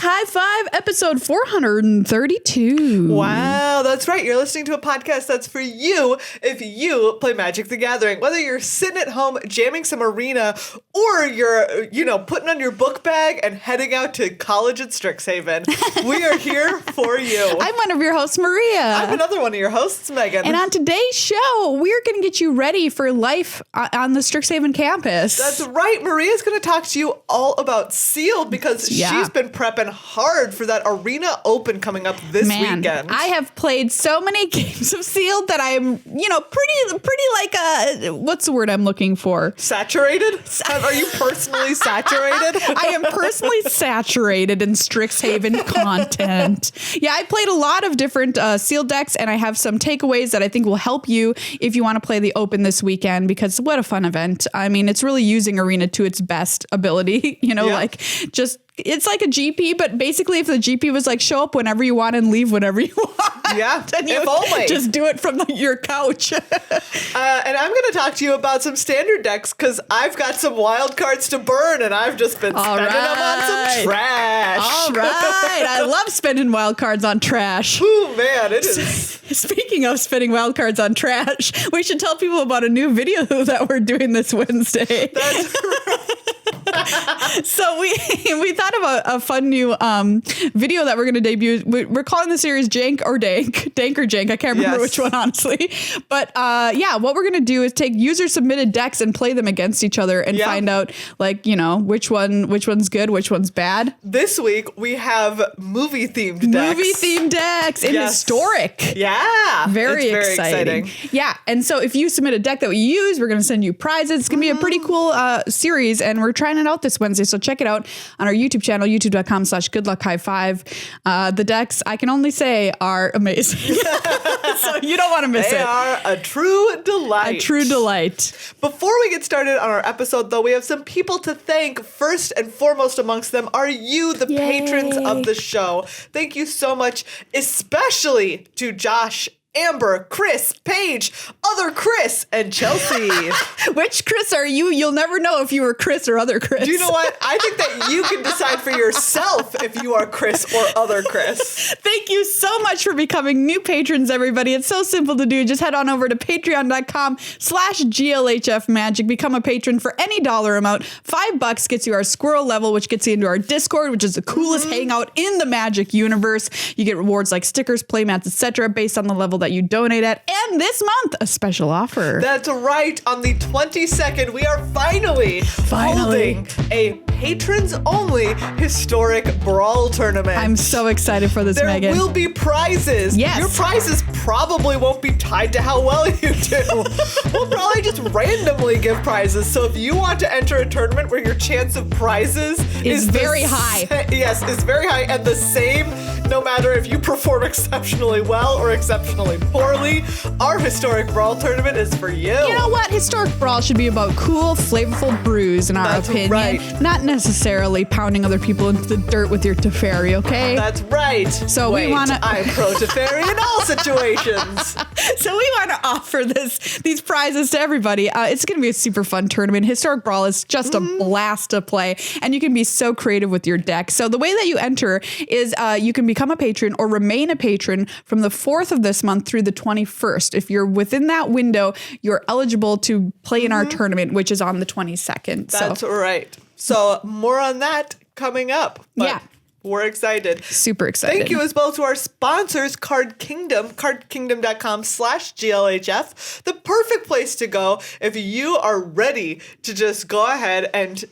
High Five, episode 432. Wow, that's right. You're listening to a podcast that's for you if you play Magic the Gathering. Whether you're sitting at home jamming some arena or you're, putting on your book bag and heading out to college at Strixhaven, we are here for you. I'm one of your hosts, Maria. I'm another one of your hosts, Megan. And on today's show, we're going to get you ready for life on the Strixhaven campus. That's right. Maria's going to talk to you all about Sealed because she's been prepping hard for that Arena Open coming up this weekend. I have played so many games of Sealed that I'm, pretty like what's the word I'm looking for? Saturated? Are you personally saturated? I am personally saturated in Strixhaven content. Yeah, I played a lot of different Sealed decks, and I have some takeaways that I think will help you if you want to play the Open this weekend, because what a fun event. I mean, it's really using Arena to its best ability, it's like a GP, but basically if the GP was like, show up whenever you want and leave whenever you want. Yeah, if only. Just do it from your couch. And I'm going to talk to you about some standard decks because I've got some wild cards to burn and I've just been spending them on some trash. All right. I love spending wild cards on trash. Ooh, man, it is. Speaking of spending wild cards on trash, we should tell people about a new video that we're doing this Wednesday. That's right. So we thought of a fun new video that we're going to debut. We're calling the series Jank or Dank. Dank or Jank. I can't remember which one, honestly. But what we're going to do is take user submitted decks and play them against each other and find out which one's good, which one's bad. This week we have movie themed decks in Historic. Yeah. Very exciting. Yeah. And so if you submit a deck that we use, we're going to send you prizes. It's going to be a pretty cool series, and we're trying it out this Wednesday. So check it out on our YouTube channel, youtube.com/goodluckhighfive. The decks, I can only say, are amazing. So you don't want to miss it. They are a true delight. A true delight. Before we get started on our episode, though, we have some people to thank. First and foremost amongst them are you, the patrons of the show. Thank you so much, especially to Josh, Amber, Chris, Paige, other Chris, and Chelsea. Which Chris are you? You'll never know if you were Chris or other Chris. Do you know what? I think that you can decide for yourself if you are Chris or other Chris. Thank you so much for becoming new patrons, everybody. It's so simple to do. Just head on over to patreon.com/GLHF Magic. Become a patron for any dollar amount. $5 gets you our squirrel level, which gets you into our Discord, which is the coolest hangout in the Magic universe. You get rewards like stickers, playmats, etc. based on the level that you donate at. And this month, a special offer. That's right. On the 22nd, we are finally holding a patrons-only Historic Brawl Tournament. I'm so excited for this, Megan. There will be prizes. Yes. Your prizes probably won't be tied to how well you do. We'll probably just randomly give prizes. So if you want to enter a tournament where your chance of prizes is very high. Yes, is very high and the same no matter if you perform exceptionally well or exceptionally poorly, our Historic Brawl Tournament is for you. You know what? Historic Brawl should be about cool, flavorful brews, in our opinion. Right. Not necessarily pounding other people into the dirt with your Teferi, okay? That's right. So we want to... I'm pro Teferi in all situations. So we want to offer these prizes to everybody. It's going to be a super fun tournament. Historic Brawl is just a blast to play, and you can be so creative with your deck. So the way that you enter is you can become a patron or remain a patron from the 4th of this month through the 21st. If you're within that window, you're eligible to play in our tournament, which is on the 22nd. That's right. So more on that coming up. But we're excited. Super excited. Thank you as well to our sponsors, Card Kingdom, cardkingdom.com/GLHF. The perfect place to go if you are ready to just go ahead and,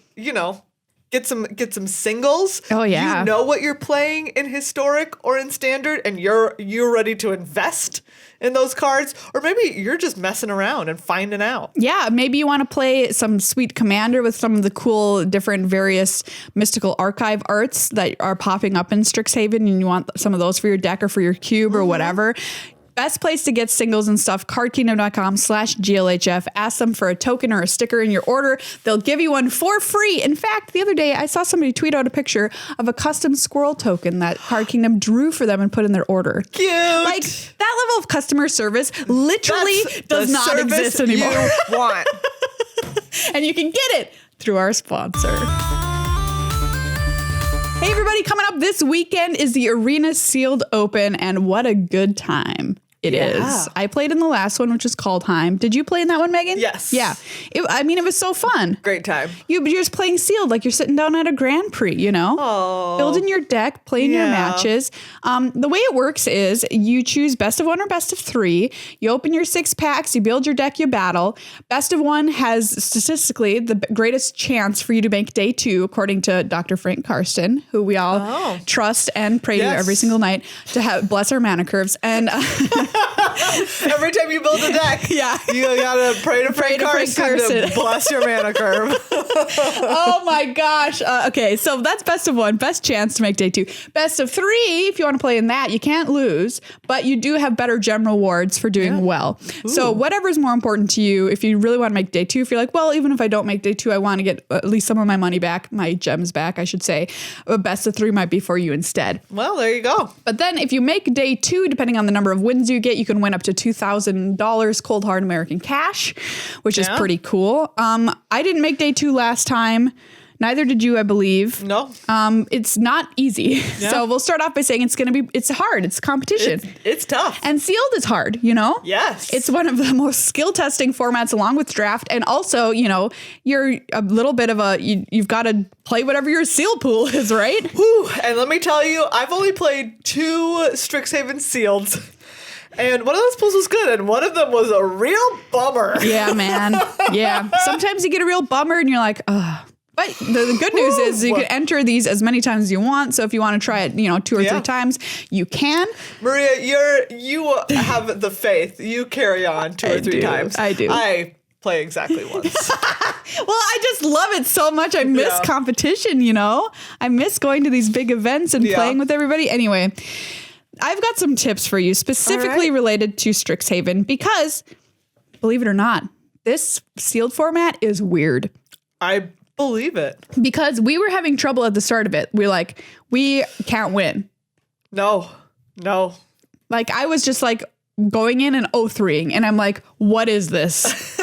get some singles. Oh yeah. You know what you're playing in Historic or in Standard and you're ready to invest in those cards, or maybe you're just messing around and finding out. Yeah, maybe you want to play some sweet Commander with some of the cool different various mystical archive arts that are popping up in Strixhaven, and you want some of those for your deck or for your cube or whatever. Best place to get singles and stuff, cardkingdom.com/GLHF. Ask them for a token or a sticker in your order. They'll give you one for free. In fact, the other day I saw somebody tweet out a picture of a custom squirrel token that Card Kingdom drew for them and put in their order. Cute. Like, that level of customer service literally does not exist anymore. You want. And you can get it through our sponsor. Hey everybody, coming up this weekend is the Arena Sealed Open, and what a good time it is. I played in the last one, which is Kaldheim. Did you play in that one, Megan? Yes. Yeah. It was so fun. Great time. You're just playing sealed, like you're sitting down at a Grand Prix, you know? Oh. Building your deck, playing your matches. The way it works is you choose best of one or best of three. You open your 6 packs, you build your deck, you battle. Best of one has statistically the greatest chance for you to make day 2, according to Dr. Frank Karsten, who we all trust and pray to every single night to have bless our mana curves. And every time you build a deck, you gotta pray to Frank Karsten to bless your mana curve. Oh my gosh. Okay, so that's best of one, best chance to make day 2. Best of 3, if you want to play in that, you can't lose, but you do have better gem rewards for doing well. Ooh. So whatever's more important to you, if you really want to make day 2, if you're like, well, even if I don't make day 2, I want to get at least some of my money back, my gems back, I should say, a best of 3 might be for you instead. Well, there you go. But then if you make day 2, depending on the number of wins you get, you can win up to $2,000 cold hard American cash, which is pretty cool. I didn't make day 2 last time. Neither did you, I believe. No. It's not easy. Yeah. So we'll start off by saying it's hard. It's competition. It's tough. And sealed is hard, you know? Yes. It's one of the most skill testing formats along with draft. And also, you know, you're a little bit of you've got to play whatever your seal pool is, right? Whew. And let me tell you, I've only played 2 Strixhaven sealeds. And one of those pools was good, and one of them was a real bummer. Yeah, man. Yeah. Sometimes you get a real bummer, and you're like, ugh. But the good news is you can enter these as many times as you want. So if you want to try it, 2 or 3 times, you can. Maria, you have the faith. You carry on 2 or 3 times. I do. I play exactly once. Well, I just love it so much. I miss competition, you know? I miss going to these big events and playing with everybody. Anyway, I've got some tips for you specifically related to Strixhaven because, believe it or not, this sealed format is weird. I believe it. Because we were having trouble at the start of it. We can't win. No. Like, I was just like going in and 0-3ing, and I'm like, what is this?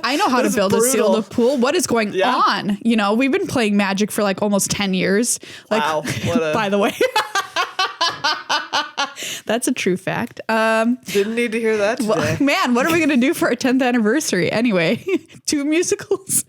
I know how to build a sealed pool. What is going on? You know, we've been playing Magic for like almost 10 years. Wow. By the way. That's a true fact. Didn't need to hear that today. Well, man, what are we going to do for our 10th anniversary? Anyway, 2 musicals.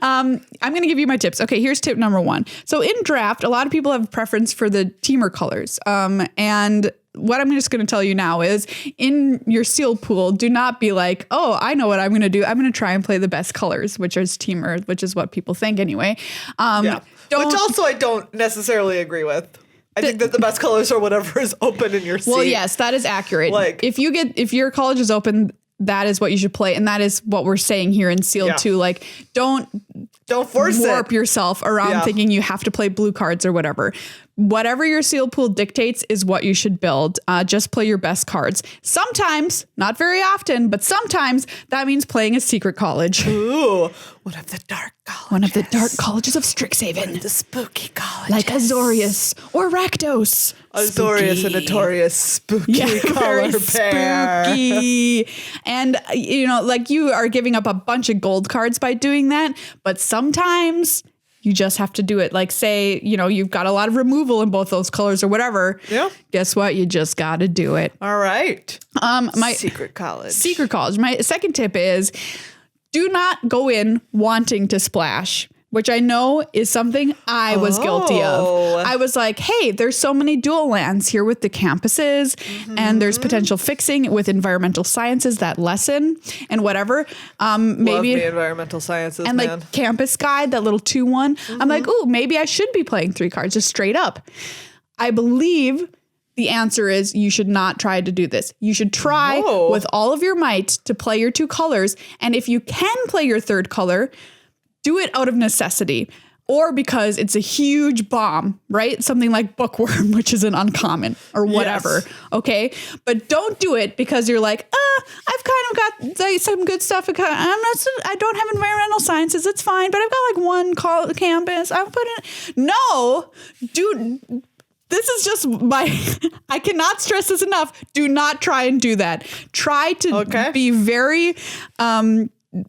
I'm going to give you my tips. Okay, here's tip number 1. So in draft, a lot of people have a preference for the teamer colors. And what I'm just going to tell you now is in your sealed pool, do not be like, oh, I know what I'm going to do. I'm going to try and play the best colors, which is teamer, which is what people think anyway. Which also I don't necessarily agree with. I think that the best colors are whatever is open in your seat. Well, yes, that is accurate. Like, if your college is open, that is what you should play, and that is what we're saying here in sealed too. Like, don't force warp yourself around thinking you have to play blue cards or whatever. Whatever your sealed pool dictates is what you should build. Just play your best cards. Sometimes, not very often, but sometimes that means playing a secret college. Ooh, one of the dark colleges. One of the dark colleges of Strixhaven. One of the spooky colleges. Like Azorius or Rakdos. Azorius, a notorious spooky color pair. Spooky. And, like you are giving up a bunch of gold cards by doing that, but sometimes you just have to do it. Like, say, you've got a lot of removal in both those colors or whatever. Yeah. Guess what? You just got to do it. All right. My secret college. Secret college. My second tip is do not go in wanting to splash, which I know is something I was guilty of. I was like, hey, there's so many dual lands here with the campuses, and there's potential fixing with environmental sciences, that lesson and whatever. Maybe love the environmental sciences, and man. like campus guide, that little 2-1. I'm like, ooh, maybe I should be playing 3 cards just straight up. I believe the answer is you should not try to do this. You should try with all of your might to play your 2 colors. And if you can play your 3rd color, do it out of necessity or because it's a huge bomb, right? Something like Bookworm, which is an uncommon or whatever. Yes. Okay. But don't do it because you're like, I've kind of got some good stuff. I don't have environmental sciences. It's fine. But I've got like 1 campus. I'll put it. No, dude. This is just I cannot stress this enough. Do not try and do that. Try to be very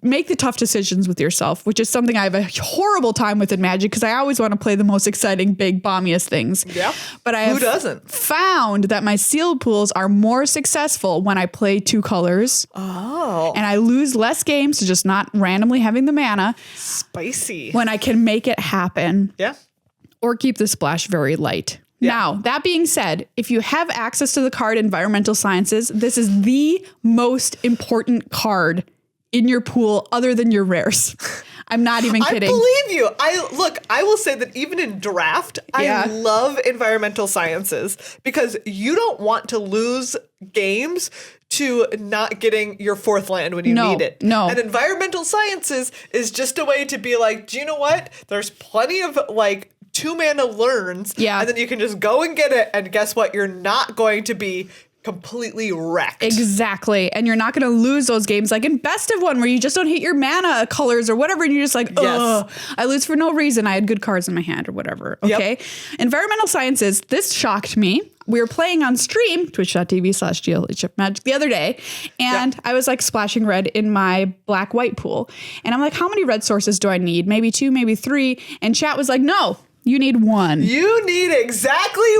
make the tough decisions with yourself, which is something I have a horrible time with in Magic because I always want to play the most exciting, big, bombiest things. Yeah. But Who doesn't? Found that my sealed pools are more successful when I play 2 colors. Oh. And I lose less games to just not randomly having the mana. Spicy. When I can make it happen. Yeah. Or keep the splash very light. Yeah. Now, that being said, if you have access to the card Environmental Sciences, this is the most important card in your pool other than your rares. I'm not even kidding. I believe you. I will say that even in draft, I love Environmental Sciences because you don't want to lose games to not getting your 4th land when you need it. No. And Environmental Sciences is just a way to be like, do you know what? There's plenty of 2 mana learns. Yeah. And then you can just go and get it. And guess what? You're not going to be completely wrecked. Exactly. And you're not going to lose those games like in Best of One where you just don't hit your mana colors or whatever and you're just like, ugh, I lose for no reason. I had good cards in my hand or whatever. Okay. Yep. Environmental Sciences, this shocked me. We were playing on stream, twitch.tv/GLHF Magic the other day, and I was like splashing red in my black-white pool. And I'm like, how many red sources do I need? Maybe 2, maybe 3. And chat was like, no. You need 1. You need exactly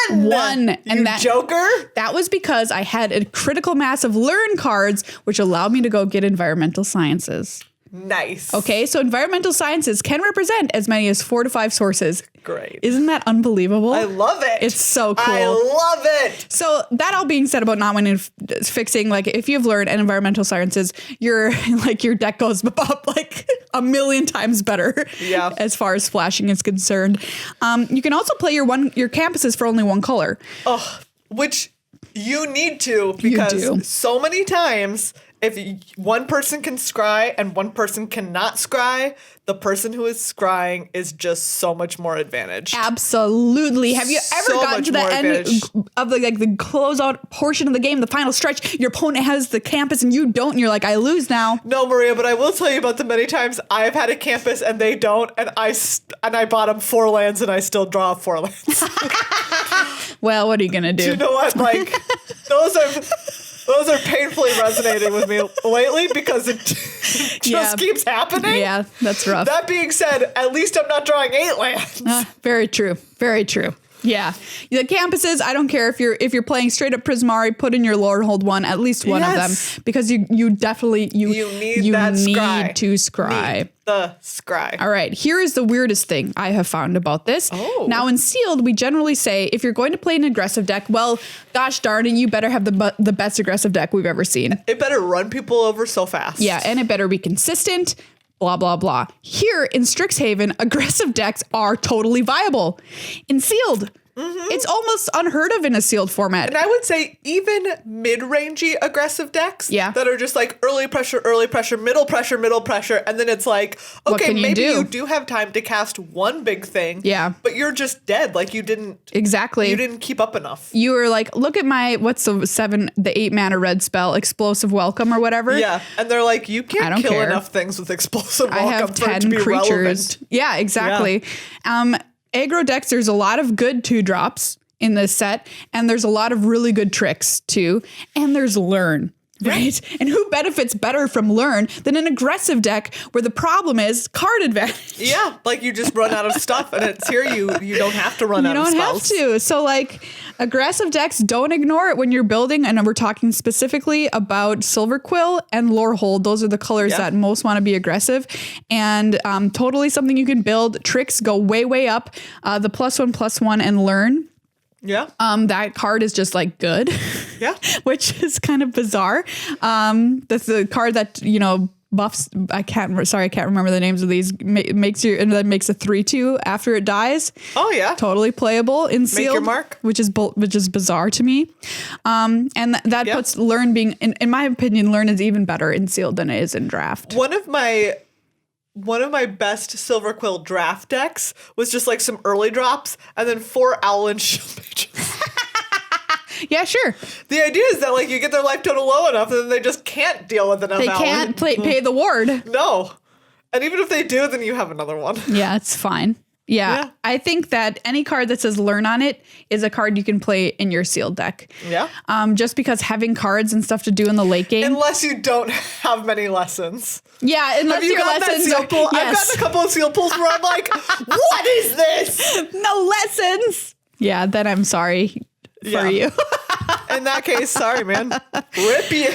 1. 1. And that Joker. That was because I had a critical mass of learn cards, which allowed me to go get Environmental Sciences. Nice. Okay, so Environmental Sciences can represent as many as 4 to 5 sources. Great. Isn't that unbelievable? I love it. It's so cool. I love it. So that all being said about not winning, fixing, like if you've learned an Environmental Sciences, your deck goes up like a million times better. Yeah. As far as splashing is concerned. You can also play your campuses for only 1 color. Oh, which you need to because so many times if one person can scry and one person cannot scry, the person who is scrying is just so much more advantage. Absolutely. Have you ever gotten to the end of the closeout portion of the game, the final stretch? Your opponent has the campus and you don't, and you're like, I lose now. No, Maria, but I will tell you about the many times I've had a campus and they don't, and I bought them 4 lands and I still draw 4 lands. Well, what are you gonna do? Do you know what? Like those are painfully resonating with me lately because it just keeps happening. Yeah, that's rough. That being said, at least I'm not drawing 8 lands. Very true. Very true. Yeah. The campuses, I don't care if you're playing straight up Prismari, put in your Lord Hold 1, at least one of them. Because you definitely need to scry. Need the scry. All right. Here is the weirdest thing I have found about this. Oh. Now in sealed, we generally say if you're going to play an aggressive deck, well, gosh darn it, you better have the best aggressive deck we've ever seen. It better run people over so fast. Yeah, and it better be consistent. Blah, blah, blah. Here in Strixhaven, aggressive decks are totally viable. In sealed, it's almost unheard of in a sealed format. And I would say even mid-rangey aggressive decks that are just like early pressure, middle pressure, and then it's like, okay, maybe you do have time to cast one big thing, but you're just dead. Like you didn't keep up enough. You were like, look at my, what's the 8 mana red spell, Explosive Welcome or whatever. Yeah, and they're like, you can't kill enough things with Explosive Welcome. I have 10 creatures. Relevant. Yeah, exactly. Yeah. Aggro decks, there's a lot of good 2-drops in this set, and there's a lot of really good tricks too, and there's Learn, right? And who benefits better from Learn than an aggressive deck where the problem is card advantage? Yeah, like you just run out of stuff, and it's here you don't have to run out of spells. You don't have to. So like aggressive decks, don't ignore it when you're building, and we're talking specifically about Silver Quill and Lorehold. Those are the colors that most want to be aggressive, and totally something you can build. Tricks go way, way up. The +1/+1 and Learn. Yeah. That card is just like good. Yeah. Which is kind of bizarre. That's the card that, buffs. I can't remember the names of these. Makes a 3/2 after it dies. Oh yeah. Totally playable in sealed. Make your mark. Which is bizarre to me. And that puts Learn being, in my opinion, Learn is even better in sealed than it is in draft. One of my best Silver Quill draft decks was just like some early drops and then 4 Owl and Shield Mages. Yeah, sure. The idea is that like you get their life total low enough and then they just can't deal with enough. They can't pay the ward. No. And even if they do, then you have another one. Yeah, it's fine. Yeah. I think that any card that says learn on it is a card you can play in your sealed deck. Yeah. Just because having cards and stuff to do in the late game. Unless you don't have many lessons. Yeah, unless have you your got lessons that seal pool? Yes. I've gotten a couple of seal pools where I'm like, what is this? No lessons. Yeah, then I'm sorry for you. In that case, sorry, man. Rip you.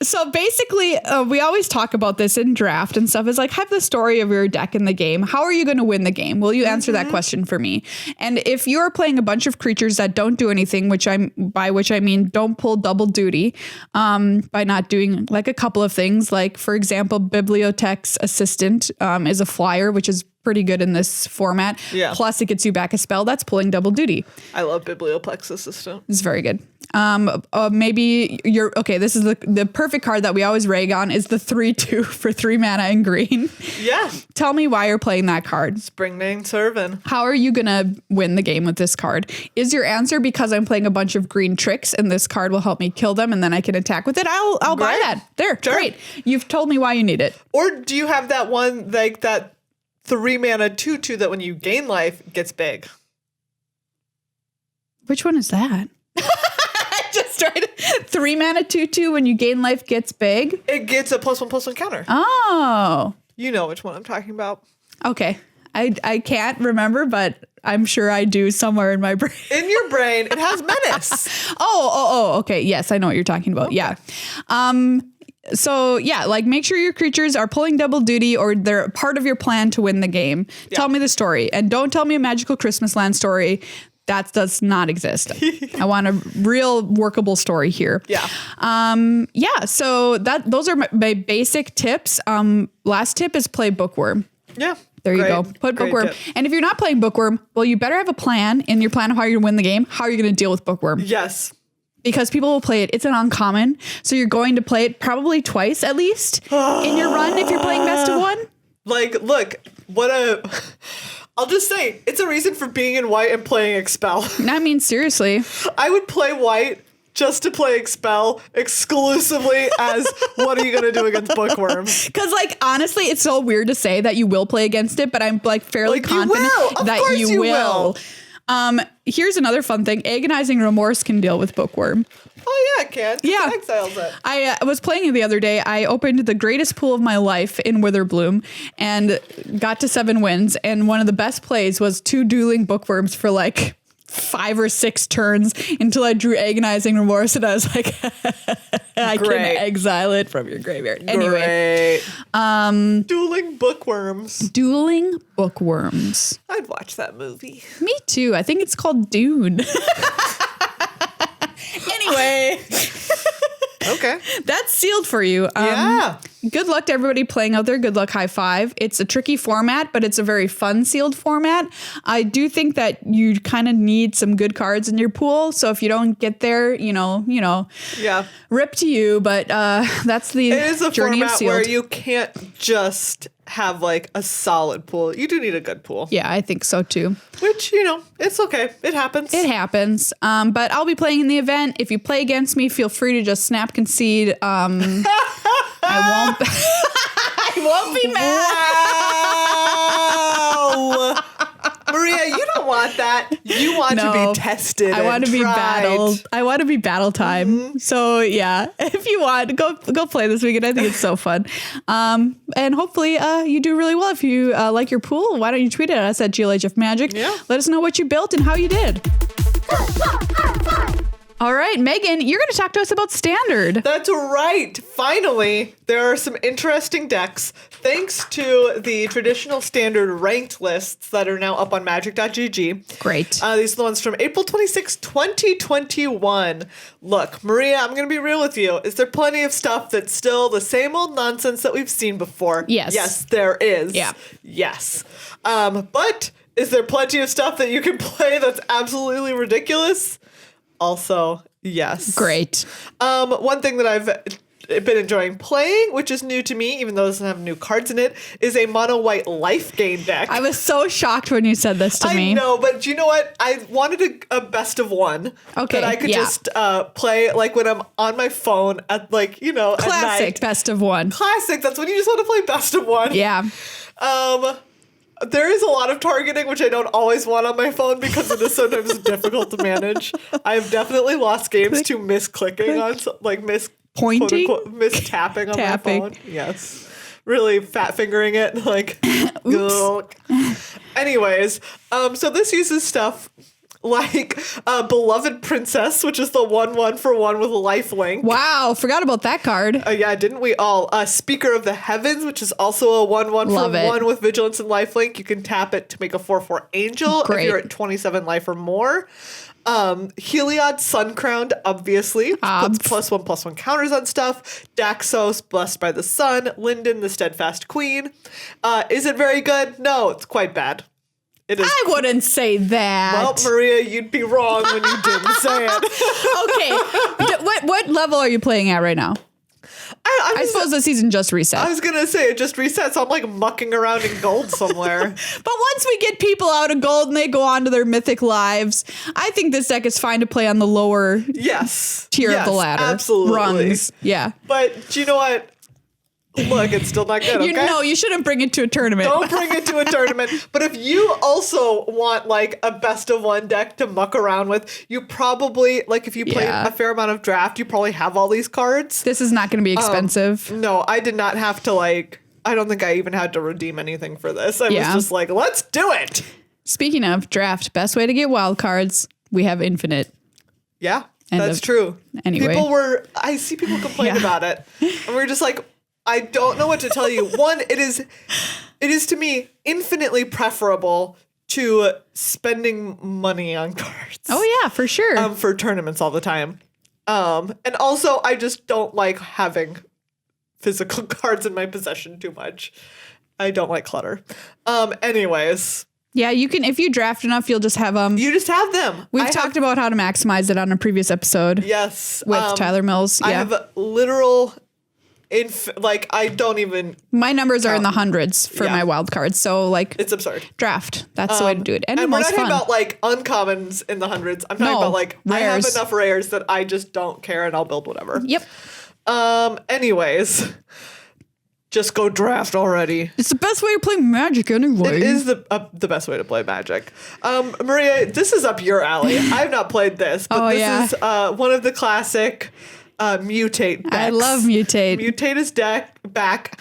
So basically, we always talk about this in draft and stuff. Is like, have the story of your deck in the game. How are you going to win the game? Will you answer that question for me? And if you're playing a bunch of creatures that don't do anything, which I mean don't pull double duty, by not doing like a couple of things, like for example, Bibliotech's Assistant is a flyer, which is pretty good in this format. Yeah. Plus, it gets you back a spell that's pulling double duty. I love Biblioplex Assistant. It's very good. Maybe you're okay. This is the perfect card that we always rag on is the 3/2 for 3 mana and green. Yeah. Tell me why you're playing that card. Springmane Servant. How are you gonna win the game with this card? Is your answer because I'm playing a bunch of green tricks and this card will help me kill them and then I can attack with it? I'll buy that. There, sure. Great. You've told me why you need it. Or do you have that one like that 3 mana 2/2 that when you gain life gets big? Which one is that? Just tried 3 mana 2/2 when you gain life gets big. It gets a +1/+1 counter. Oh. You know which one I'm talking about. Okay. I can't remember, but I'm sure I do somewhere in my brain. In your brain, it has menace. Oh, okay. Yes, I know what you're talking about. Okay. Yeah. So yeah, like make sure your creatures are pulling double duty or they're part of your plan to win the game. Yeah. Tell me the story and don't tell me a magical Christmas land story. That does not exist. I want a real workable story here. Yeah. So those are my basic tips. Last tip is play Bookworm. Yeah. There you go. Put Bookworm. And if you're not playing Bookworm, well, you better have a plan in your plan of how you're going to win the game. How are you going to deal with Bookworm? Yes. Because people will play it. It's an uncommon. So you're going to play it probably twice at least in your run if you're playing best of one. Like, look, I'll just say, it's a reason for being in white and playing Expel. I mean, seriously. I would play white just to play Expel exclusively as what are you going to do against Bookworm? Because, like, honestly, it's so weird to say that you will play against it, but I'm, like, fairly confident that you will. Here's another fun thing. Agonizing Remorse can deal with Bookworm. Oh, yeah, it can. Yeah. It exiles it. I was playing it the other day. I opened the greatest pool of my life in Witherbloom and got to 7 wins. And one of the best plays was 2 dueling Bookworms for like 5 or 6 turns until I drew Agonizing Remorse. And I was like, I can exile it from your graveyard. Anyway. Dueling Bookworms. Dueling Bookworms. I'd watch that movie. Me too. I think it's called Dune. Anyway. Okay. That's sealed for you. Yeah. Good luck to everybody playing out there. Good luck, high five. It's a tricky format, but it's a very fun sealed format. I do think that you kind of need some good cards in your pool. So if you don't get there, you know, yeah, rip to you. But that's the it is a journey format of sealed. where you can't just have like a solid pool. You do need a good pool. Yeah, I think so too. Which, it's okay. It happens. It happens. But I'll be playing in the event. If you play against me, feel free to just snap concede. I won't be mad. Wow. Maria, you don't want that. You want to be tested. I want to be battled. I want to be battle time. Mm-hmm. So yeah, if you want, go play this weekend. I think it's so fun. And hopefully you do really well. If you like your pool, why don't you tweet at us at GLHF Magic? Yeah. Let us know what you built and how you did. All right, Megan, you're going to talk to us about Standard. That's right. Finally, there are some interesting decks thanks to the traditional Standard ranked lists that are now up on magic.gg. Great. These are the ones from April 26, 2021. Look, Maria, I'm going to be real with you. Is there plenty of stuff that's still the same old nonsense that we've seen before? Yes. Yes, there is. Yeah. Yes. But is there plenty of stuff that you can play that's absolutely ridiculous? Also, yes. Great. One thing that I've been enjoying playing, which is new to me, even though it doesn't have new cards in it, is a mono-white life gain deck. I was so shocked when you said this to me. I know, but you know what? I wanted a best of one. Okay, that I could just play like when I'm on my phone at like, at Classic night. best of one. Classic. That's when you just want to play best of one. Yeah. There is a lot of targeting, which I don't always want on my phone because it is sometimes difficult to manage. I have definitely lost games to misclicking on, Pointing? mistapping on my phone. Yes. Really fat fingering it. Like, anyways, so this uses stuff like Beloved Princess, which is the 1/1 for 1 with a lifelink. Wow, forgot about that card. Yeah, didn't we all? Speaker of the Heavens, which is also a 1/1 for 1 with vigilance and lifelink. You can tap it to make a 4/4 angel if you're at 27 life or more. Heliod Suncrowned, obviously, which puts +1/+1 counters on stuff. Daxos, Blessed by the Sun. Linden, the Steadfast Queen. Is it very good? No, it's quite bad. It is. I wouldn't say that. Well, Maria, you'd be wrong when you didn't say it. Okay. What level are you playing at right now? I suppose the season just reset. I was going to say it just reset, so I'm like mucking around in gold somewhere. But once we get people out of gold and they go on to their mythic lives, I think this deck is fine to play on the lower tier of the ladder. Absolutely. Rungs. Yeah. But do you know what? Look, it's still not good, okay? No, you shouldn't bring it to a tournament. Don't bring it to a tournament. But if you also want, like, a best-of-1 deck to muck around with, you probably, like, if you play a fair amount of draft, you probably have all these cards. This is not going to be expensive. No, I did not have to, like, I don't think I even had to redeem anything for this. I was just like, let's do it. Speaking of draft, best way to get wild cards, we have infinite. Yeah, that's true. Anyway. I see people complain about it. And we're just like, I don't know what to tell you. One, it is to me infinitely preferable to spending money on cards. Oh yeah, for sure. For tournaments all the time. And also I just don't like having physical cards in my possession too much. I don't like clutter. Anyways. Yeah, you can, if you draft enough, you'll just have them. You just have them. We've talked about how to maximize it on a previous episode. Yes. With Tyler Mills. Yeah. I have literal I don't even. My numbers are in the hundreds for my wild cards, so like it's absurd. Draft. That's the way to do it, and we're not fun. talking about like uncommons in the hundreds. I'm talking about like rares. I have enough rares that I just don't care, and I'll build whatever. Yep. Anyways, just go draft already. It's the best way to play Magic anyway. It is the best way to play Magic. Maria, this is up your alley. I've not played this, but this is one of the classic. Mutate decks. I love Mutate. Mutate is back.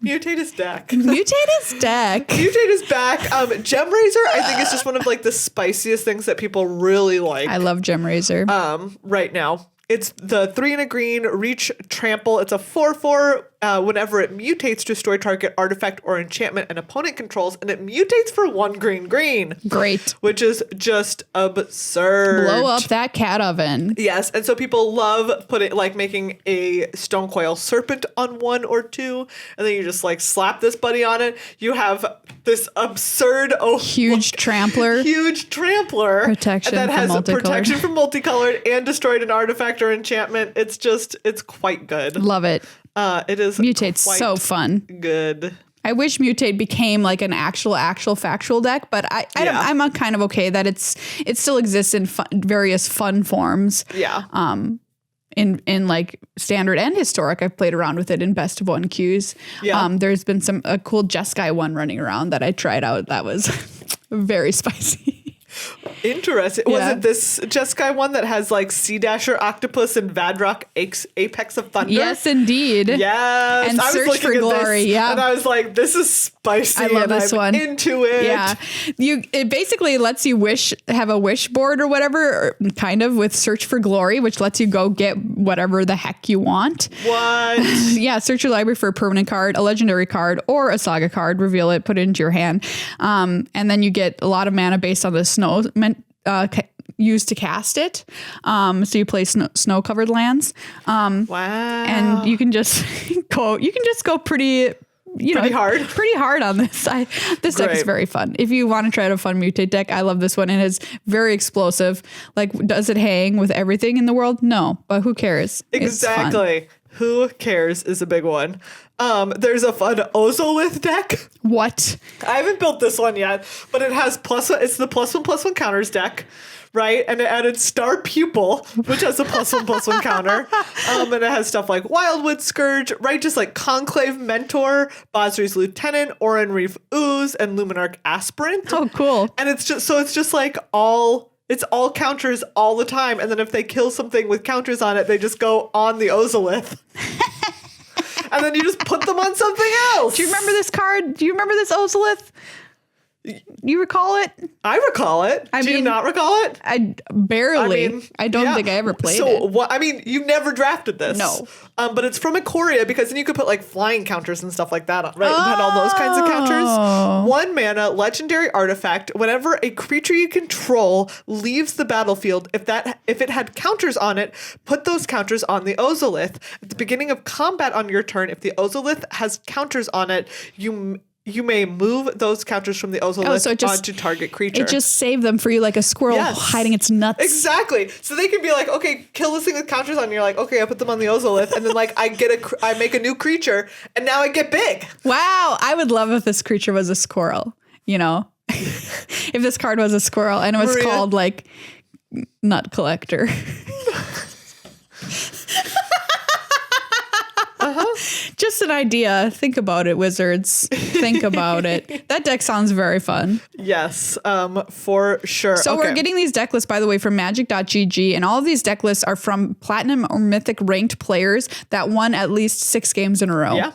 Mutate is deck. Mutate is deck. Mutate is back. Gem Razor, I think, is just one of like the spiciest things that people really like. I love Gem Razor. Right now. It's the 3 and a green, reach, trample. It's a 4/4. Whenever it mutates, destroy target artifact or enchantment an opponent controls, and it mutates for 1 green. Great. Which is just absurd. Blow up that cat oven. Yes, and so people love making a Stone Coil Serpent on 1 or 2, and then you just like slap this buddy on it. You have this absurd huge trampler. Huge trampler. Protection and that has multicolored. protection from multicolored and destroyed an artifact or enchantment. It's quite good. Love it. It is Mutate's so fun. Good. I wish Mutate became like an actual factual deck, but I'm kind of okay that it still exists in various fun forms. Yeah. In like standard and historic, I've played around with it in best of 1 queues. Yeah. There's been a cool Jeskai one running around that I tried out. That was very spicy. Interesting. Was it this Jeskai one that has like Sea Dasher, Octopus, and Vadrock Apex of Thunder? Yes, indeed. Yes. And Search for Glory. Yeah. And I was like, this is spicy. I love this one. Into it. Yeah. It basically lets you have a wish board or whatever, kind of with Search for Glory, which lets you go get whatever the heck you want. What? Yeah. Search your library for a permanent card, a legendary card, or a saga card, reveal it, put it into your hand. And then you get a lot of mana based on the snow used to cast it. So you play snow covered lands. Wow. And you can just go pretty hard on this. This deck is very fun. If you want to try out a fun Mutate deck, I love this one. It is very explosive. Like, does it hang with everything in the world? No, but who cares? Exactly. Who cares is a big one. There's a fun Ozolith deck. What? I haven't built this one yet, but it has it's the +1/+1 counters deck, right? And it added Star Pupil, which has a +1/+1 counter. And it has stuff like Wildwood Scourge, right? Just like Conclave Mentor, Bosri's Lieutenant, Oran Reef Ooze, and Luminarch Aspirant. Oh, cool. And it's just like all counters all the time. And then if they kill something with counters on it, they just go on the Ozolith. And then you just put them on something else. Do you remember this card? Do you remember this Ozolith? You recall it? I recall it. Do you not recall it? I barely. I don't think I ever played it. So, you never drafted this. No. But it's from Ikoria because then you could put like flying counters and stuff like that, right? And all those kinds of counters. 1 mana, legendary artifact. Whenever a creature you control leaves the battlefield, if it had counters on it, put those counters on the Ozolith. At the beginning of combat on your turn, if the Ozolith has counters on it, you may move those counters from the Ozolith onto target creature. It just saved them for you like a squirrel hiding its nuts. Exactly. So they can be like, okay, kill this thing with counters on. And you're like, okay, I put them on the Ozolith. And then like I make a new creature and now I get big. Wow. I would love if this creature was a squirrel, you know? If this card was a squirrel and it was called like Nut Collector. Just an idea. Think about it, wizards. Think about it. That deck sounds very fun. Yes, for sure. So we're getting these deck lists, by the way, from magic.gg, and all of these deck lists are from platinum or mythic ranked players that won at least 6 games in a row. Yeah.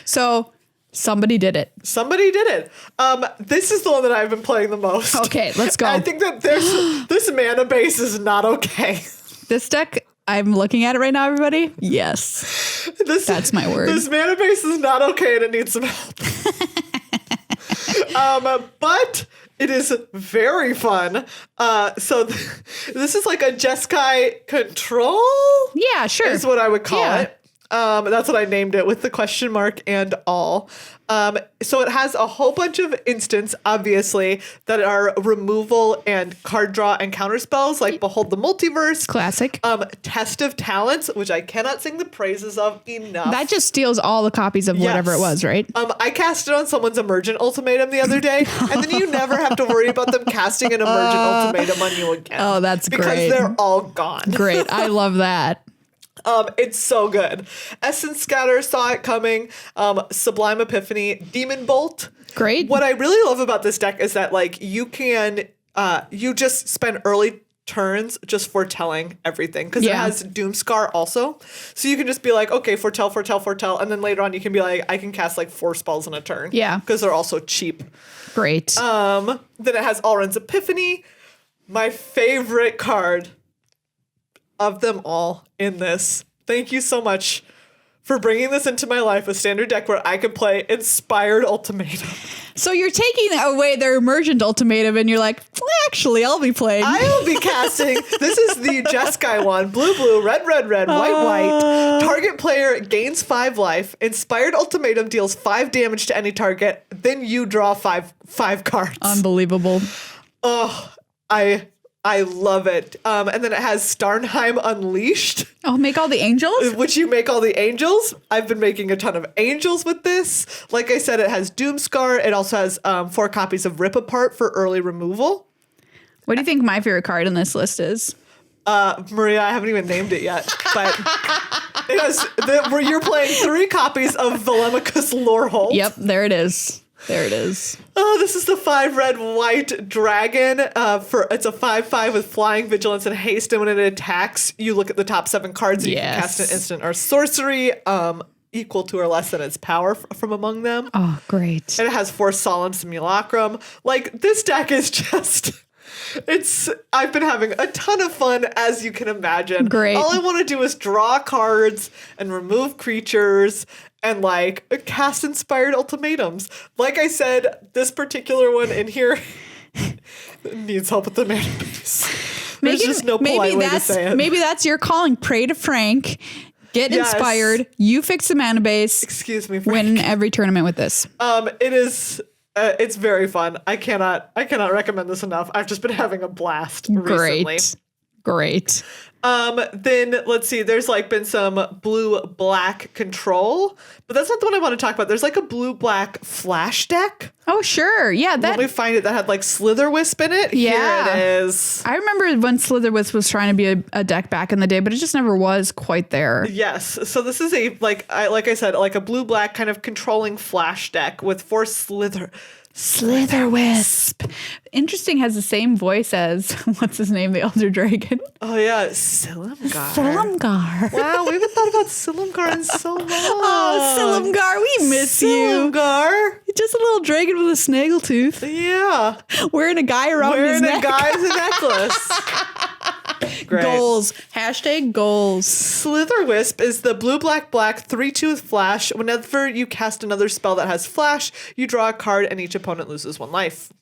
So somebody did it. Somebody did it. This is the one that I've been playing the most. Okay, let's go. I think that this mana base is not okay. This deck, I'm looking at it right now, everybody. Yes. That's my word. This mana base is not okay and it needs some help. But it is very fun. This is like a Jeskai control? Yeah, sure. Is what I would call it. That's what I named it with the question mark and all. So it has a whole bunch of instants, obviously, that are removal and card draw and counter spells, like Behold the Multiverse. Classic. Test of Talents, which I cannot sing the praises of enough. That just steals all the copies of whatever it was, right? I cast it on someone's Emergent Ultimatum the other day, and then you never have to worry about them casting an Emergent Ultimatum on you again. Oh, that's great. Because they're all gone. Great. I love that. It's so good. Essence Scatter, saw it coming. Sublime Epiphany, Demon Bolt. Great. What I really love about this deck is that like you can you just spend early turns just foretelling everything because it has Doomscar also. So you can just be like, okay, foretell, and then later on you can be like, I can cast like 4 spells in a turn. Yeah. Because they're also cheap. Great. Then it has Alrund's Epiphany. My favorite card of them all in this. Thank you so much for bringing this into my life, a standard deck where I could play Inspired Ultimatum. So you're taking away their Emergent Ultimatum and you're like, well, actually, I'll be playing. I will be casting. This is the Jeskai one. Blue, red, white. Target player gains 5 life. Inspired Ultimatum deals 5 damage to any target. Then you draw 5 cards. Unbelievable. Oh, I love it. And then it has Starnheim Unleashed. Oh, make all the angels? Which you make all the angels. I've been making a ton of angels with this. Like I said, it has Doomscar. It also has 4 copies of Rip Apart for early removal. What do you think my favorite card in this list is? Maria, I haven't even named it yet. But it has where you're playing 3 copies of Velemicus Lorehold. Yep, there it is. There it is. Oh, this is the 5 red white dragon. It's a 5/5 with flying, vigilance, and haste. And when it attacks, you look at the top 7 cards and you can cast an instant or sorcery equal to or less than its power from among them. Oh, great. And it has 4 solemn simulacrum. Like, this deck is just... I've been having a ton of fun, as you can imagine. Great. All I want to do is draw cards and remove creatures and like cast Inspired Ultimatums. Like I said, this particular one in here needs help with the mana base. There's just no polite way to say it. Maybe that's your calling. Pray to Frank. Get inspired. You fix the mana base. Excuse me, Frank. Win every tournament with this. It is... it's very fun. I cannot recommend this enough. I've just been having a blast recently. Great. Then let's see, there's like been some blue-black control, but that's not the one I want to talk about. There's like a blue-black flash deck. Oh, sure. Yeah. Let me find it. That had like Slitherwisp in it. Yeah. Here it is. I remember when Slitherwisp was trying to be a deck back in the day, but it just never was quite there. Yes. So this is a, like I said, like a blue-black kind of controlling flash deck with 4 Slitherwisp. Interesting, has the same voice as, what's his name, the Elder Dragon? Oh, yeah. Silumgar. Silumgar. Wow, we haven't thought about Silumgar in so long. Oh, Silumgar, we miss you. Silumgar. Just a little dragon with a snaggletooth. Yeah. Wearing a guy around his neck. Wearing a guy's necklace. Great. Goals. Hashtag goals. Slitherwisp is the blue-black-black 3/2 with flash. Whenever you cast another spell that has flash, you draw a card and each opponent loses 1 life.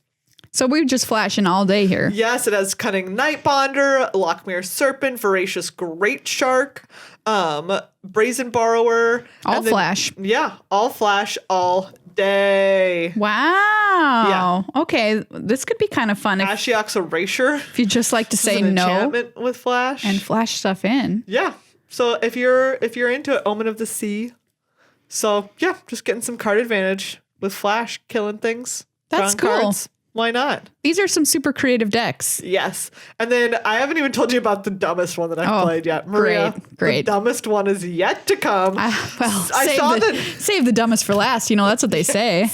So we're just flashing all day here. Yes, it has Cunning Nightbonder, Lockmere Serpent, Voracious Great Shark, Brazen Borrower. All flash. Yeah, all flash all day. Wow. Yeah. Okay, this could be kind of fun. Ashiok's Erasure. If you just like to say no. Enchantment with flash. And flash stuff in. Yeah. So if you're into it, Omen of the Sea. So yeah, just getting some card advantage with flash, killing things. That's cool. Cards. Why not? These are some super creative decks. Yes. And then I haven't even told you about the dumbest one that I've played yet. Maria, great. The dumbest one is yet to come. Save the dumbest for last. You know, that's what they say.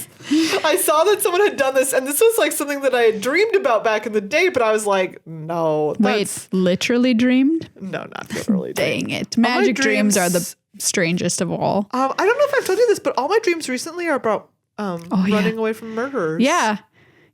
I saw that someone had done this, and this was like something that I had dreamed about back in the day, but I was like, no. Wait, literally dreamed? No, not literally. Dang it. Magic dreams are the strangest of all. I don't know if I've told you this, but all my dreams recently are about running away from murderers. Yeah.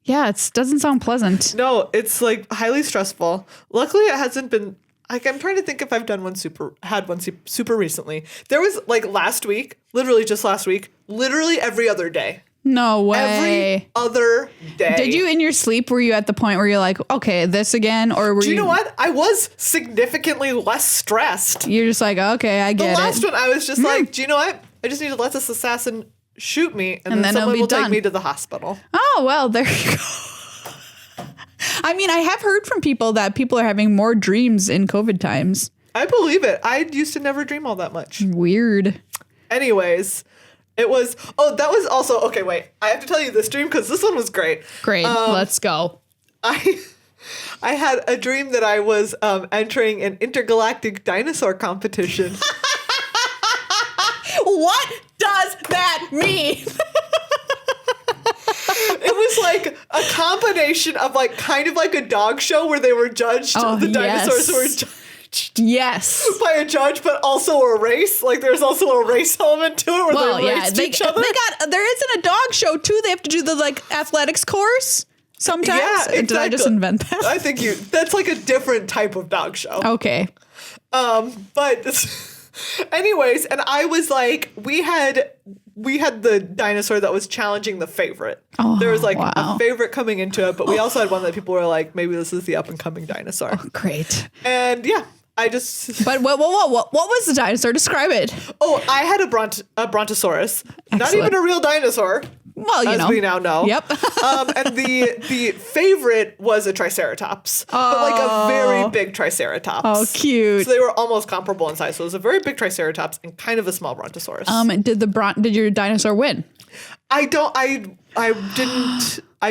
Yeah, it doesn't sound pleasant. No, it's like highly stressful. Luckily, it hasn't been. Like, I'm trying to think if I've done one super recently. There was like last week, literally just last week, literally every other day. No way. Every other day. Did you in your sleep, were you at the point where you're like, okay, this again? Or were Do you know what? I was significantly less stressed. You're just like, okay, I get it. The last one, I was just like, do you know what? I just need to let this assassin shoot me, and then someone will take me to the hospital. Oh, well, there you go. I mean, I have heard from people that people are having more dreams in COVID times. I believe it. I used to never dream all that much. Weird. Anyways, that was also, okay, wait. I have to tell you this dream because this one was great. Great. Let's go. I had a dream that I was entering an intergalactic dinosaur competition. What does that mean? It was like a combination of like kind of like a dog show where they were judged. The dinosaurs were judged. Yes. By a judge, but also a race. Like there's also a race element to it where they raced each other. There isn't a dog show too. They have to do the like athletics course sometimes. Yeah, exactly. Did I just invent that? I think that's like a different type of dog show. Okay. But anyways, and I was like, we had the dinosaur that was challenging the favorite. Oh, there was like a favorite coming into it, but we also had one that people were like, maybe this is the up and coming dinosaur. Oh, great. And yeah, I just. But what was the dinosaur? Describe it. Oh, I had a Brontosaurus. Excellent. Not even a real dinosaur. Well, as we now know. Yep. And the favorite was a Triceratops, but like a very big Triceratops. Oh, cute. So they were almost comparable in size. So it was a very big Triceratops and kind of a small Brontosaurus. Did your dinosaur win? I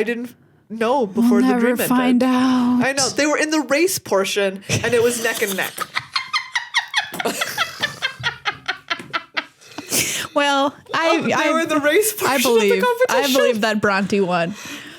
didn't know before the dream ended. We'll never find out. I know. They were in the race portion, and it was neck and neck. Well, they were in the race portion of the competition. I believe that Bronte won.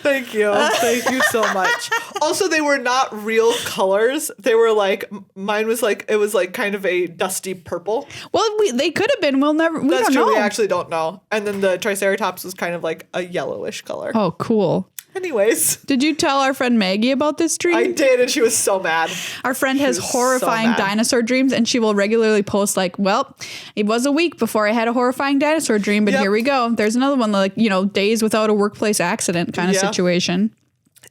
Thank you. Thank you so much. Also, they were not real colors. They were like, mine was like, it was like kind of a dusty purple. Well, they could have been. We don't know. That's true. We actually don't know. And then the Triceratops was kind of like a yellowish color. Oh, cool. Anyways. Did you tell our friend Maggie about this dream? I did, and she was so mad. Our friend has horrifying dinosaur dreams, and she will regularly post like, well, it was a week before I had a horrifying dinosaur dream, but here we go. There's another one, like, days without a workplace accident kind of situation.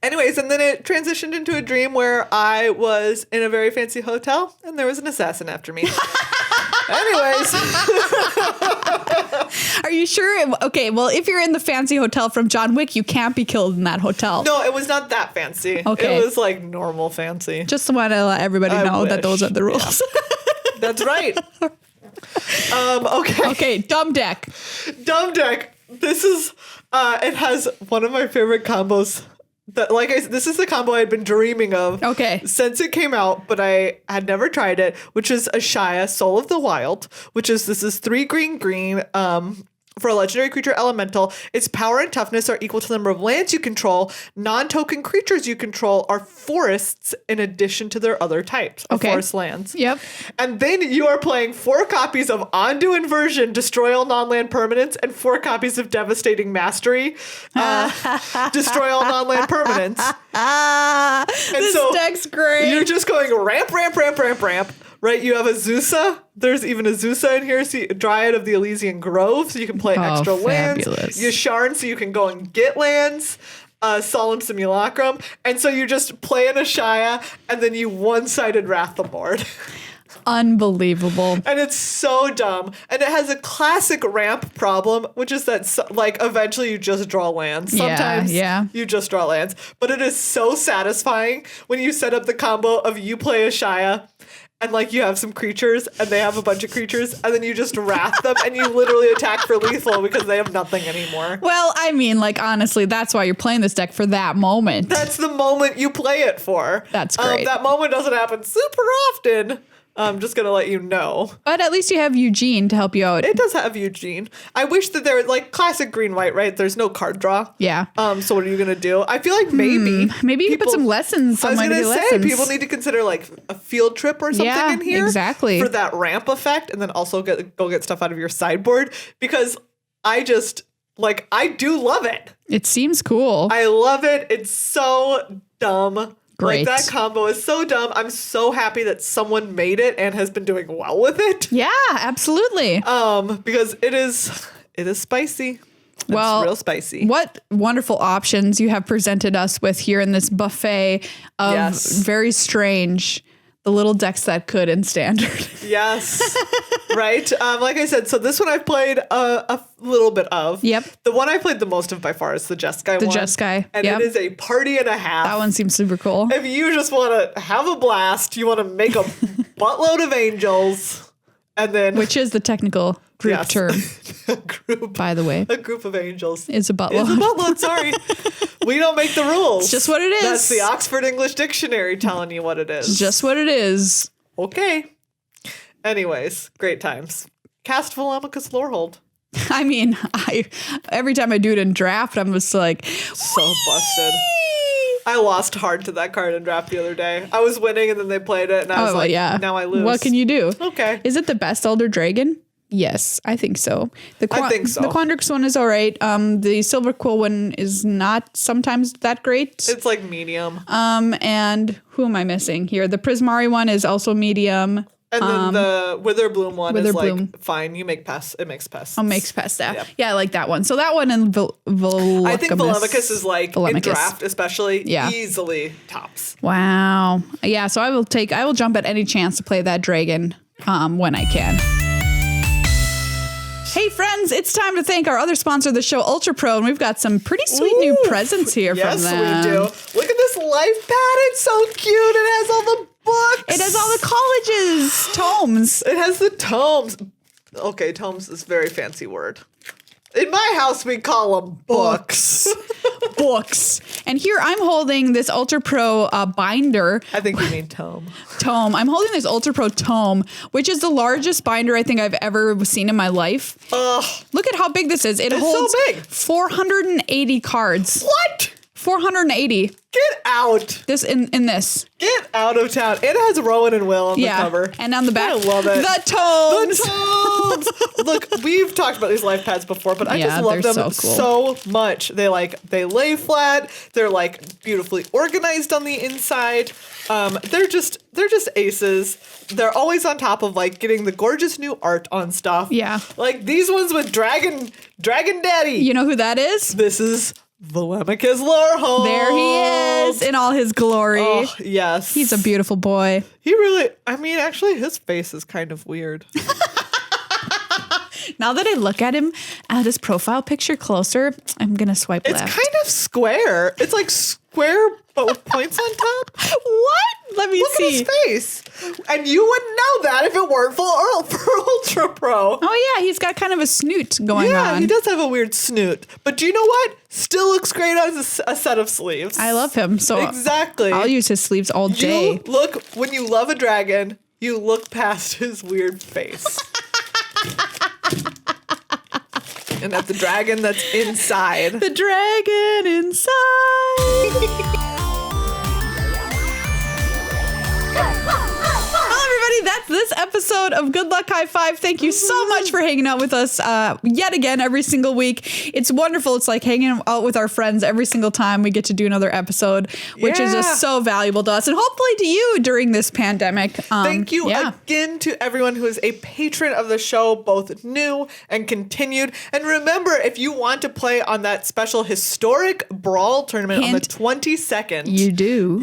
Anyways, and then it transitioned into a dream where I was in a very fancy hotel, and there was an assassin after me. Anyways. Are you sure? Okay, well, if you're in the fancy hotel from John Wick, you can't be killed in that hotel. No, it was not that fancy. Okay. It was like normal fancy. Just want to let everybody know that those are the rules. Yeah. That's right. Okay. Okay, dumb deck. Dumb deck. This is, it has one of my favorite combos. That, like I said, this is the combo I'd been dreaming of since it came out, but I had never tried it, which is Ashaya, Soul of the Wild, this is 3 green, for a legendary creature elemental. Its power and toughness are equal to the number of lands you control. Non-token creatures you control are forests in addition to their other types of forest lands. Yep. And then you are playing 4 copies of Ondu Inversion, Destroy All Non-Land Permanents, and 4 copies of Devastating Mastery, Destroy All Non-Land Permanents. This deck's great. You're just going ramp. Right, you have a Zusa. There's even a Zusa in here. So Dryad of the Elysian Grove, so you can play extra lands. Yasharn, so you can go and get lands. Solemn Simulacrum. And so you just play an Ashaya, and then you one-sided Wrath the board. Unbelievable. And it's so dumb. And it has a classic ramp problem, which is that, like, eventually you just draw lands. Sometimes you just draw lands. But it is so satisfying when you set up the combo of you play Ashaya, and, like, you have some creatures, and they have a bunch of creatures, and then you just wrath them, and you literally attack for lethal because they have nothing anymore. Well, I mean, like, honestly, that's why you're playing this deck, for that moment. That's the moment you play it for. That's great. That moment doesn't happen super often. I'm just going to let you know. But at least you have Eugene to help you out. It does have Eugene. I wish that there were, like, classic green-white, right? There's no card draw. Yeah. So what are you going to do? I feel like maybe you can put some lessons. I was going to say, people need to consider, like, a field trip or something in here. Exactly. For that ramp effect, and then also go get stuff out of your sideboard. Because I just, like, I do love it. It seems cool. I love it. It's so dumb. Great. Like, that combo is so dumb. I'm so happy that someone made it and has been doing well with it. Yeah, absolutely. Because it is spicy. It's real spicy. What wonderful options you have presented us with here in this buffet of very strange, the little decks that could in standard. Yes. Right. Like I said, so this one I've played a little bit of. Yep. The one I played the most of by far is the Jeskai one. The Jeskai. And it is a party and a half. That one seems super cool. If you just want to have a blast, you want to make a buttload of angels, and then... Which is the technical group term. By the way. A group of angels. It's a buttload. It's a buttload, sorry. We don't make the rules. It's just what it is. That's the Oxford English Dictionary telling you what it is. It's just what it is. Okay. Anyways, great times. Cast Volumicus Lorehold. I mean, every time I do it in draft, I'm just like... So busted. I lost hard to that card in draft the other day. I was winning, and then they played it, and I was now I lose. What can you do? Okay. Is it the best Elder Dragon? Yes, I think so. I think so. The Quandrix one is all right. The Silver Quill one is not sometimes that great. It's like medium. And who am I missing here? The Prismari one is also medium. And then the Witherbloom one is Witherbloom. like fine. You make pests. It makes pests. Oh, makes pests. Yeah, I like that one. So that one and Volumicus. I think Volumicus is like in draft, especially easily tops. Wow. Yeah. So I will jump at any chance to play that dragon when I can. Hey friends, it's time to thank our other sponsor of the show, Ultra Pro, and we've got some pretty sweet new presents here from them. Yes, we do. Look at this life pad. It's so cute. It has all the books. It has all the colleges, tomes. It has the tomes. Okay, tomes is a very fancy word. In my house, we call them books. Books. And here I'm holding this Ultra Pro binder. I think you mean tome. Tome. I'm holding this Ultra Pro tome, which is the largest binder I think I've ever seen in my life. Look at how big this is. It holds so big. 480 cards. What? 480. Get out. This in this. Get out of town. It has Rowan and Will on the cover. And on the back. I love it. The tomes. The tomes. Look, we've talked about these life pads before, but I just love them so much. They lay flat. They're like beautifully organized on the inside. They're just aces. They're always on top of like getting the gorgeous new art on stuff. Yeah. Like these ones with Dragon Daddy. You know who that is? This is Volumicus Lorehold. There he is in all his glory. Oh, yes. He's a beautiful boy. He really, I mean, actually his face is kind of weird. Now that I look at him at his profile picture closer, I'm going to swipe It's left. kind of square. It's like square, but with points on top. What? Let me Look see. at his face. And you wouldn't know that if it weren't for Ultra Pro. Oh, yeah. He's got kind of a snoot going Yeah, on. he does have a weird snoot. But do you know what? Still looks great on a set of sleeves. I love him. So Exactly. I'll use his sleeves all day. You look, when you love a dragon, you look past his weird face. And at the dragon that's inside. The dragon inside. That's this episode of Good Luck High Five. Thank you so much for hanging out with us yet again every single week. It's wonderful. It's like hanging out with our friends every single time we get to do another episode, which is just so valuable to us and hopefully to you during this pandemic. Thank you again to everyone who is a patron of the show, both new and continued. And remember, if you want to play on that special historic brawl tournament on the 22nd, you do.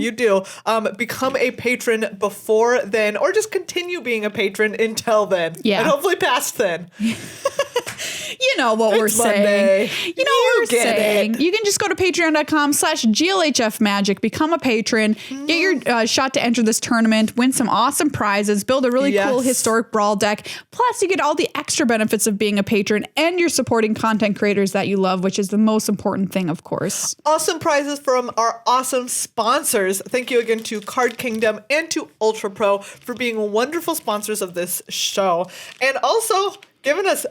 Become a patron before then, or just continue being a patron until then. Yeah. And hopefully past then. You know what we're saying. You know what we're saying. It. You can just go to patreon.com/GLHF Magic, become a patron, get your shot to enter this tournament, win some awesome prizes, build a really cool historic brawl deck. Plus, you get all the extra benefits of being a patron, and you're supporting content creators that you love, which is the most important thing, of course. Awesome prizes from our awesome sponsors. Thank you again to Card Kingdom and to Ultra Pro for being wonderful sponsors of this show. And also giving us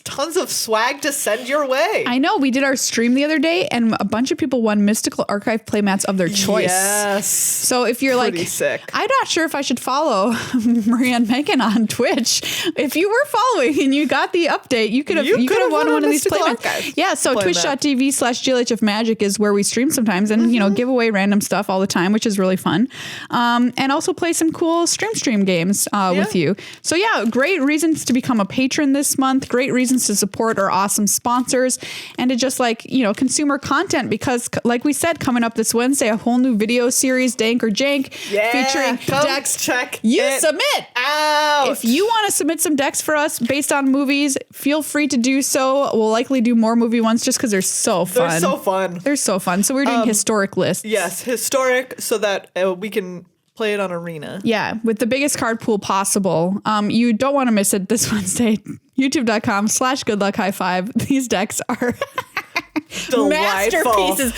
tons of swag to send your way. I know. We did our stream the other day, and a bunch of people won Mystical Archive playmats of their choice. Yes. So if you're sick. I'm not sure if I should follow Maria and Meghan on Twitch. If you were following and you got the update, you could have won one of these playmats. Yeah. So twitch.tv/GLHF Magic is where we stream sometimes and, give away random stuff all the time, which is really fun. And also play some cool stream games with you. So great reasons to become a patron this month, great reasons to support our awesome sponsors and to just consumer content, because like we said, coming up this Wednesday, a whole new video series, Dank or Jank, featuring decks. Check submit out. If you want to submit some decks for us based on movies, feel free to do so. We'll likely do more movie ones just because they're so fun. They're so fun. So we're doing historic lists. Yes, historic, so that we can play it on Arena. Yeah, with the biggest card pool possible. You don't want to miss it this Wednesday. YouTube.com/GoodLuckHighFive. These decks are masterpieces.